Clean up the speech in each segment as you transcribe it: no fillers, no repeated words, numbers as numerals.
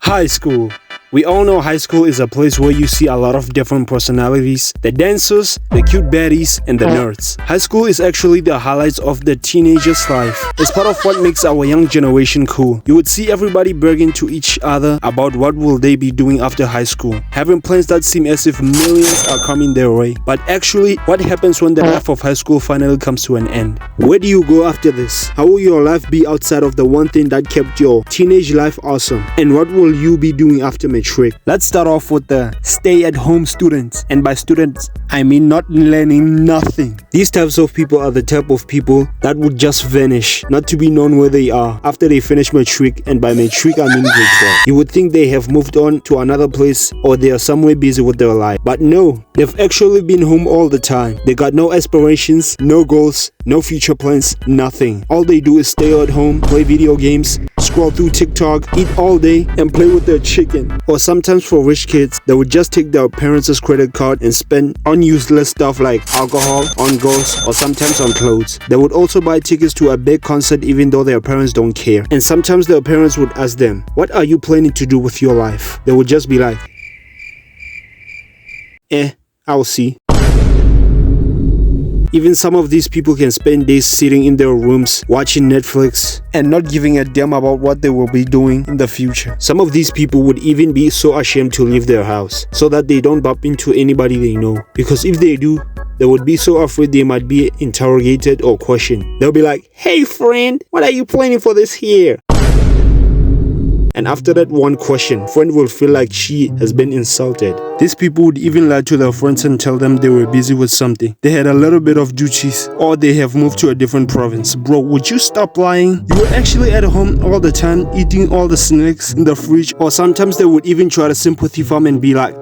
High school. We all know high school is a place where you see a lot of different personalities, the dancers, the cute baddies, and the nerds. High school is actually the highlights of the teenager's life. It's part of what makes our young generation cool. You would see everybody bragging to each other about what will they be doing after high school, having plans that seem as if millions are coming their way. But actually, what happens when the life of high school finally comes to an end? Where do you go after this? How will your life be outside of the one thing that kept your teenage life awesome? And what will you be doing after maturity? Let's start off with the stay-at-home students, and by students I mean not learning nothing. These types of people are the type of people that would just vanish, not to be known where they are after they finish matric, and by matric I mean grade 12. You would think they have moved on to another place or they are somewhere busy with their life, but no, they've actually been home all the time. They got no aspirations, no goals, no future plans, nothing. All they do is stay at home, play video games, scroll through TikTok, eat all day, and play with their chicken. Or sometimes for rich kids, they would just take their parents' credit card and spend on useless stuff like alcohol, on girls, or sometimes on clothes. They would also buy tickets to a big concert even though their parents don't care. And sometimes their parents would ask them, "What are you planning to do with your life?" They would just be like, I'll see. Even some of these people can spend days sitting in their rooms watching Netflix and not giving a damn about what they will be doing in the future. Some of these people would even be so ashamed to leave their house so that they don't bump into anybody they know, because if they do, they would be so afraid they might be interrogated or questioned. They'll be like, "Hey friend, what are you planning for this year?" And after that one question, friend will feel like she has been insulted. These people would even lie to their friends and tell them they were busy with something. They had a little bit of duties, or they have moved to a different province. Bro, would you stop lying? You were actually at home all the time, eating all the snacks in the fridge. Or sometimes they would even try to sympathy farm and be like,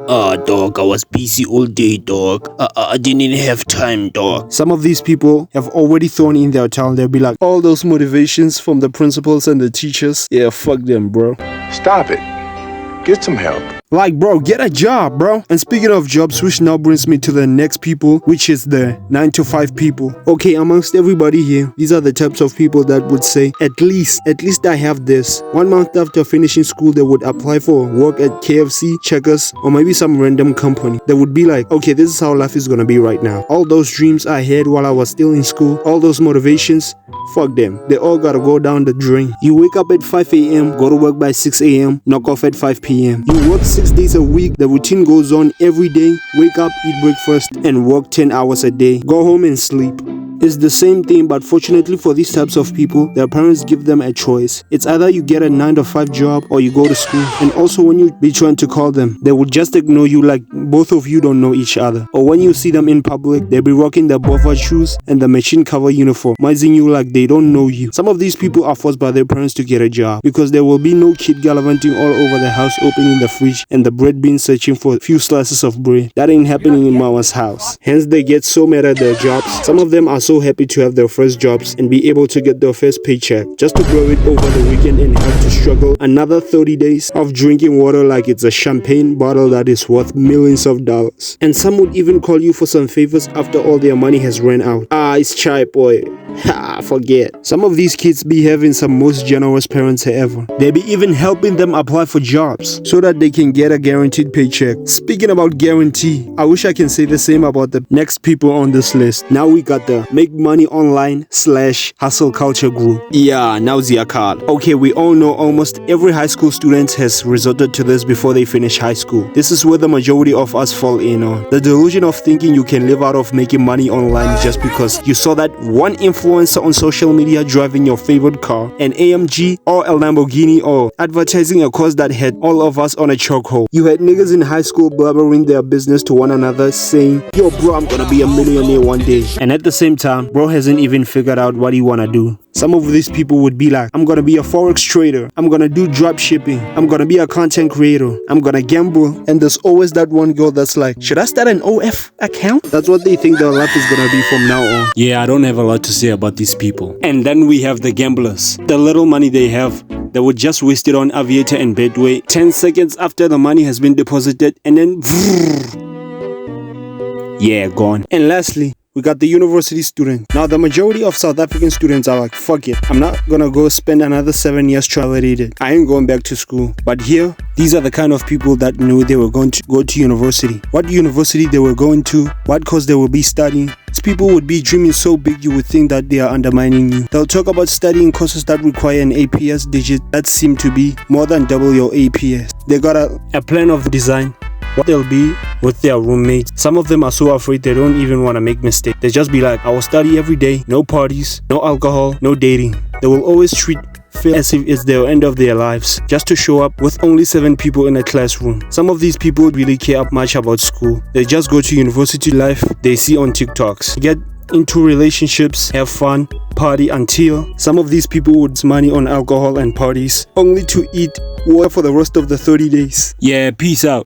dog, I was busy all day, dog. I didn't have time, dog." Some of these people have already thrown in their towel. They'll be like, all those motivations from the principals and the teachers, yeah, fuck them, bro. Stop it. Get some help. Like, bro, get a job, bro. And speaking of jobs, which now brings me to the next people, which is the 9-to-5 people. Okay, amongst everybody here, these are the types of people that would say, at least I have this. 1 month after finishing school, they would apply for work at KFC, Checkers, or maybe some random company. They would be like, okay, this is how life is gonna be right now. All those dreams I had while I was still in school, all those motivations, fuck them. They all gotta go down the drain. You wake up at 5 a.m., go to work by 6 a.m., knock off at 5 p.m. You work 6 days a week. The routine goes on every day. Wake up, eat breakfast, and work 10 hours a day. Go home and sleep. It's the same thing, but fortunately for these types of people, their parents give them a choice. It's either you get a 9-to-5 job or you go to school. And also when you be trying to call them, they will just ignore you like both of you don't know each other. Or when you see them in public, they'll be rocking the buffer shoes and the machine cover uniform, mizing you like they don't know you. Some of these people are forced by their parents to get a job because there will be no kid gallivanting all over the house opening the fridge and the bread bin searching for a few slices of bread. That ain't happening in mama's house. Hence they get so mad at their jobs. Some of them are so happy to have their first jobs and be able to get their first paycheck just to blow it over the weekend and have to struggle another 30 days of drinking water like it's a champagne bottle that is worth millions of dollars. And some would even call you for some favors after all their money has run out. It's chai boy. Ha, forget. Some of these kids be having some most generous parents ever. They be even helping them apply for jobs so that they can get a guaranteed paycheck. Speaking about guarantee, I wish I can say the same about the next people on this list. Now we got the Make Money Online / Hustle Culture group. Yeah, now card. Okay, we all know almost every high school student has resorted to this before they finish high school. This is where the majority of us fall in on. The delusion of thinking you can live out of making money online just because you saw that one influencer on social media driving your favorite car, an AMG or a Lamborghini, or advertising a course that had all of us on a chokehold. You had niggas in high school blabbering their business to one another saying, "Yo bro, I'm gonna be a millionaire one day." And at the same time, bro hasn't even figured out what he wanna do. Some of these people would be like, "I'm gonna be a forex trader, I'm gonna do drop shipping, I'm gonna be a content creator, I'm gonna gamble." And there's always that one girl that's like, "Should I start an OF account?" That's what they think their life is gonna be from now on. Yeah, I don't have a lot to say about these people. And then we have the gamblers. The little money they have, they would just waste it on Aviator and Betway 10 seconds after the money has been deposited, and then yeah, gone. And lastly, we got the university student. Now, the majority of South African students are like, fuck it, I'm not gonna go spend another 7 years validated. I ain't going back to school. But here, these are the kind of people that knew they were going to go to university. What university they were going to, what course they will be studying. These people would be dreaming so big you would think that they are undermining you. They'll talk about studying courses that require an APS digit that seem to be more than double your APS. They got a plan of design, what they'll be with their roommates. Some of them are so afraid they don't even want to make mistakes. They just be like, I will study every day, no parties, no alcohol, no dating. They will always treat feel as if it's the end of their lives, just to show up with only 7 people in a classroom. Some of these people really care much about school. They just go to university life they see on TikToks, get into relationships, have fun, party until some of these people would spend money on alcohol and parties, only to eat water for the rest of the 30 days. Yeah, peace out.